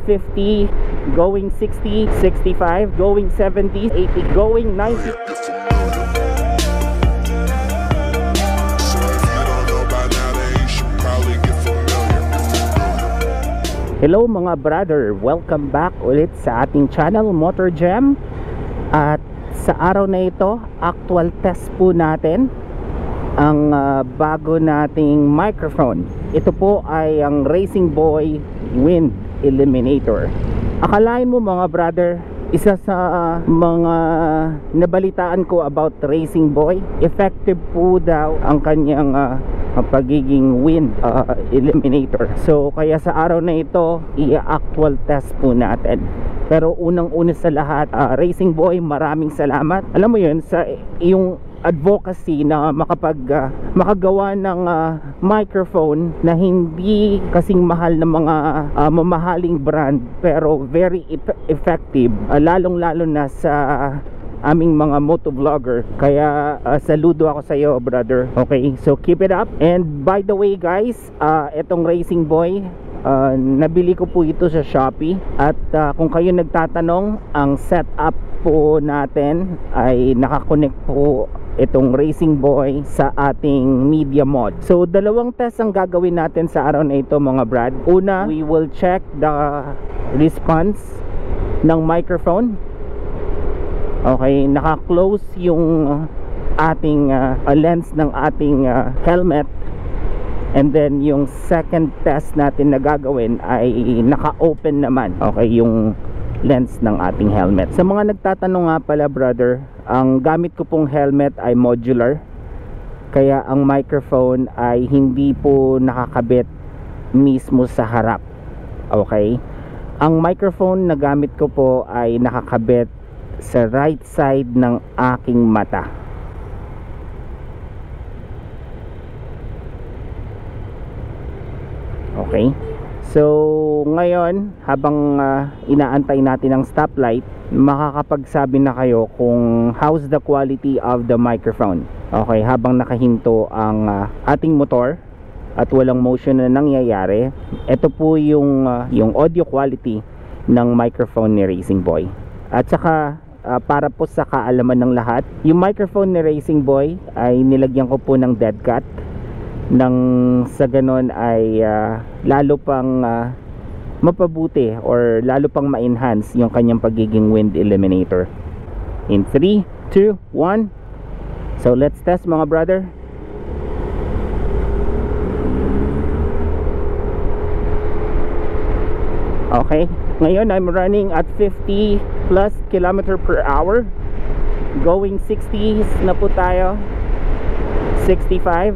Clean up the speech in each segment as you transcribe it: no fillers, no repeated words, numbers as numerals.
50, going 60, 65, going 70, 80, going 90. Hello mga brother, welcome back ulit sa ating channel Motor Jam. At sa araw na ito, actual test po natin ang bago nating microphone. Ito po ay ang Racing Boy Wind Eliminator. Akalain mo mga brother, isa sa mga nabalitaan ko about Racing Boy, effective po daw ang kanyang pagiging wind eliminator. So kaya sa araw na ito, i-actual test po natin. Pero unang-una sa lahat, Racing Boy, maraming salamat. Alam mo yun, sa iyong advocacy na makagawa ng microphone na hindi kasing mahal ng mga mamahaling brand, pero very effective, lalong-lalo na sa aming mga motovlogger. Kaya saludo ako sa iyo brother. Okay, so keep it up. And by the way guys, etong Racing Boy, nabili ko po ito sa Shopee. At kung kayo nagtatanong, ang setup po natin ay nakakonect po itong Racing Boy sa ating media mod. So dalawang test ang gagawin natin sa araw na ito mga brad. Una, we will check the response ng microphone. Okay, naka-close yung ating lens ng ating helmet. And then yung second test natin na gagawin ay naka-open naman, okay, yung lens ng ating helmet. Sa mga nagtatanong nga pala brother, ang gamit ko pong helmet ay modular. Kaya ang microphone ay hindi po nakakabit mismo sa harap. Okay, ang microphone na gamit ko po ay nakakabit sa right side ng aking mata. Okay, so ngayon habang inaantay natin ang stoplight, makakapagsabi na kayo kung how's the quality of the microphone. Okay, habang nakahinto ang ating motor at walang motion na nangyayari, ito po yung audio quality ng microphone ni Racing Boy. At saka para po sa kaalaman ng lahat, yung microphone ni Racing Boy ay nilagyan ko po ng dead cat, nang sa ganon ay lalo pang mapabuti or lalo pang ma-enhance yung kanyang pagiging wind eliminator. In 3, 2, 1, so let's test mga brother. Okay, ngayon I'm running at 50 plus km per hour, going 60s na po tayo, 65.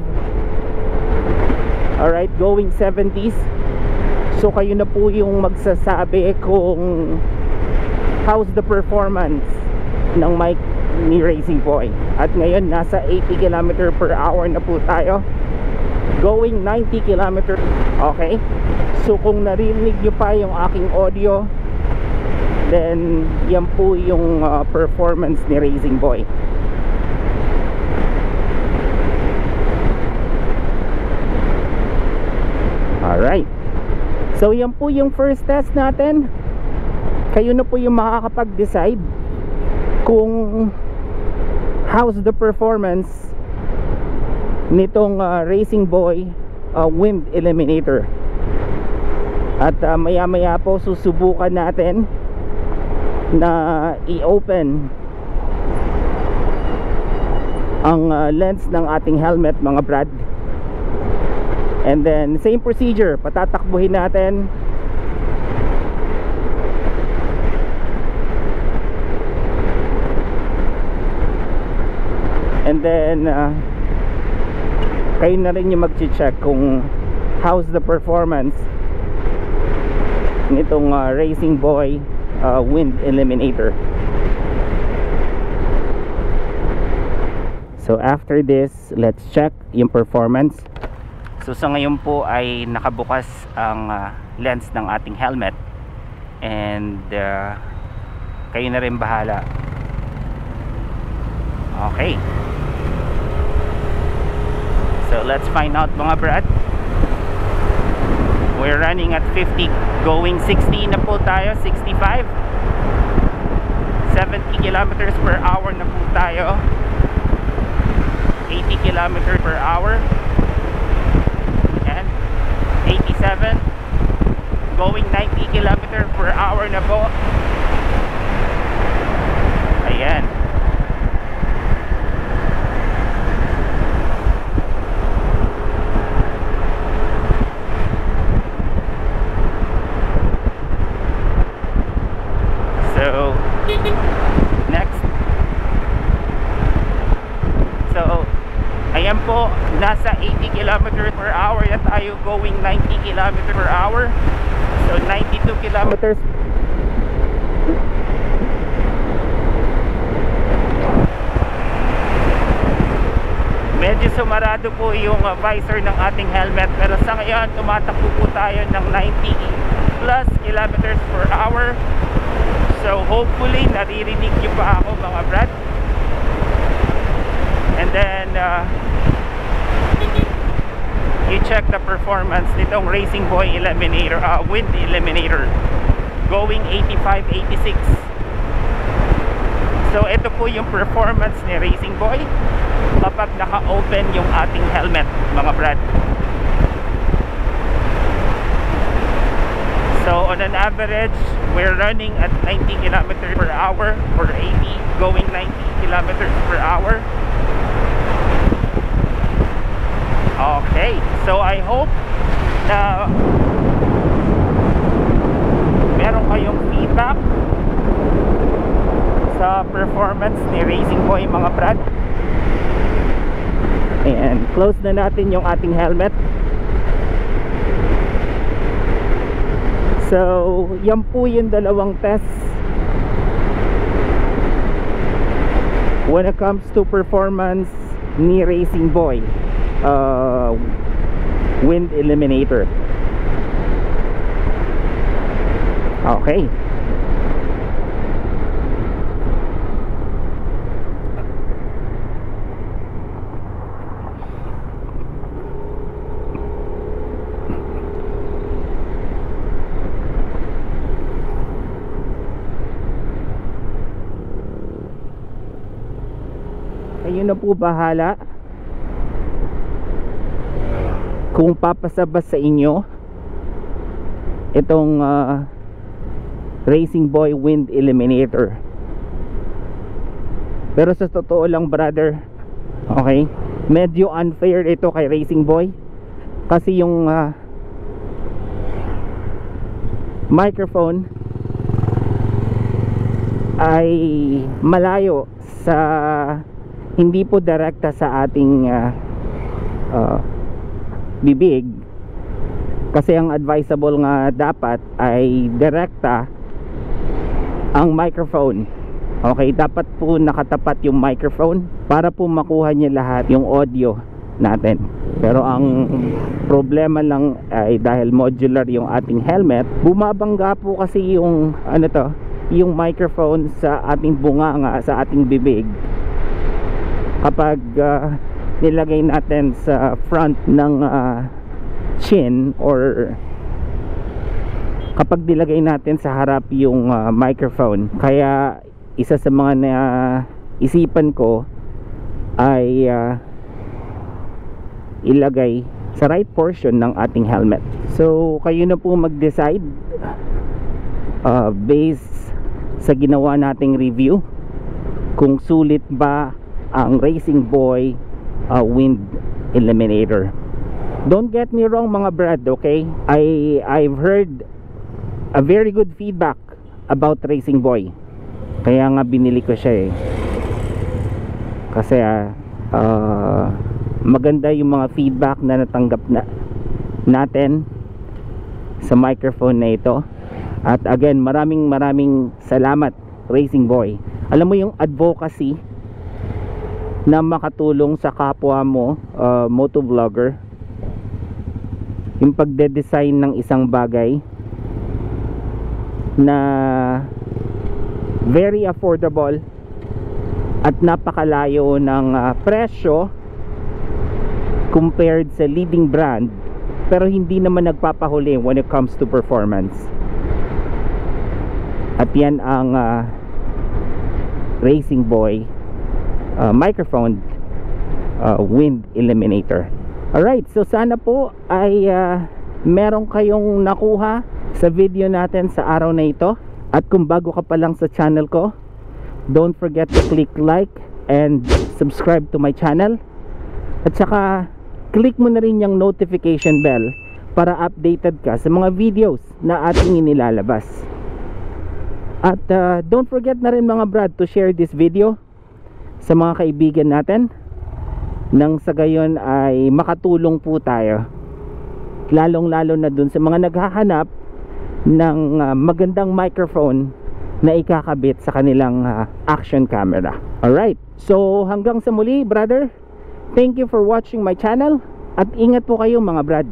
Alright, going 70s. So kayo na po yung magsasabi kung how's the performance ng mic ni Racing Boy. At ngayon nasa 80 km per hour na po tayo, going 90 km. Okay, so kung narinig nyo pa yung aking audio, then yan po yung performance ni Racing Boy. Alright, so yan po yung first test natin. Kayo na po yung makakapag-decide kung how's the performance nitong Racing Boy wind eliminator. At maya maya po susubukan natin na i-open ang lens ng ating helmet mga brad. And then same procedure, patatakbuhin natin. And then kayo na rin yung mag-check kung how's the performance nitong Racing Boy wind eliminator. So after this, let's check yung performance. So sa ngayon po ay nakabukas ang lens ng ating helmet. And kayo na rin bahala. Okay, so let's find out mga brad. We're running at 50, going 60 na po tayo, 65. 70 kilometers per hour na po tayo. 80 kilometers per hour. And 87. Going 90 kilometers per hour na po. Ayan. So, next. So, ayan po, nasa 80 kilometers per hour na tayo, going 90 kilometers per hour. So 92 kilometers. Medyo sumarado po yung visor ng ating helmet, pero sa ngayon tumatakbo po tayo ng 90 plus kilometers per hour. So hopefully naririnig nyo pa ako, mga brad. And then you check the performance nitong Racing Boy Eliminator, Wind Eliminator, going 85, 86. So ito po yung performance ni Racing Boy kapag naka-open yung ating helmet, mga brad. So on an average, we're running at 90 kilometers per hour or 80, going 90 kilometers per hour. Okay, so I hope na meron kayong feedback sa performance ni Racing Boy, mga brad. And close na natin yung ating helmet. So, yan po yung dalawang test when it comes to performance ni Racing Boy Wind Eliminator. Okay. Kayo na po bahala kung papasabas sa inyo itong Racing Boy Wind Eliminator. Pero sa totoo lang, brother, okay, medyo unfair ito kay Racing Boy kasi yung microphone ay malayo sa, hindi po direkta sa ating bibig, kasi ang advisable nga dapat ay direkta ang microphone. Okay, dapat po nakatapat yung microphone para po makuha niya lahat yung audio natin. Pero ang problema lang ay dahil modular yung ating helmet, bumabangga po kasi yung ano to, yung microphone sa ating bunganga, sa ating bibig kapag nilagay natin sa front ng chin, or kapag nilagay natin sa harap yung microphone. Kaya isa sa mga isipan ko ay ilagay sa right portion ng ating helmet. So kayo na po mag-decide based sa ginawa nating review kung sulit ba ang Racing Boy Wind Eliminator. Don't get me wrong, mga brad, okay? I've heard a very good feedback about Racing Boy, kaya nga binili ko siya eh. Kasi maganda yung mga feedback na natanggap natin sa microphone na ito. At again, maraming salamat, Racing Boy. Alam mo yung advocacy na makatulong sa kapwa mo motovlogger, yung pagde-design ng isang bagay na very affordable at napakalayo ng presyo compared sa leading brand pero hindi naman nagpapahuli when it comes to performance. At yan ang Racing Boy microphone wind eliminator. Alright, so sana po ay meron kayong nakuha sa video natin sa araw na ito. At kung bago ka pa lang sa channel ko, don't forget to click like and subscribe to my channel. At saka click mo na rin yung notification bell para updated ka sa mga videos na ating inilalabas. At don't forget na rin mga brad to share this video sa mga kaibigan natin, nang sa gayon ay makatulong po tayo, lalong lalo na dun sa mga naghahanap ng magandang microphone na ikakabit sa kanilang action camera. Alright, so hanggang sa muli brother, thank you for watching my channel at ingat po kayo mga brad.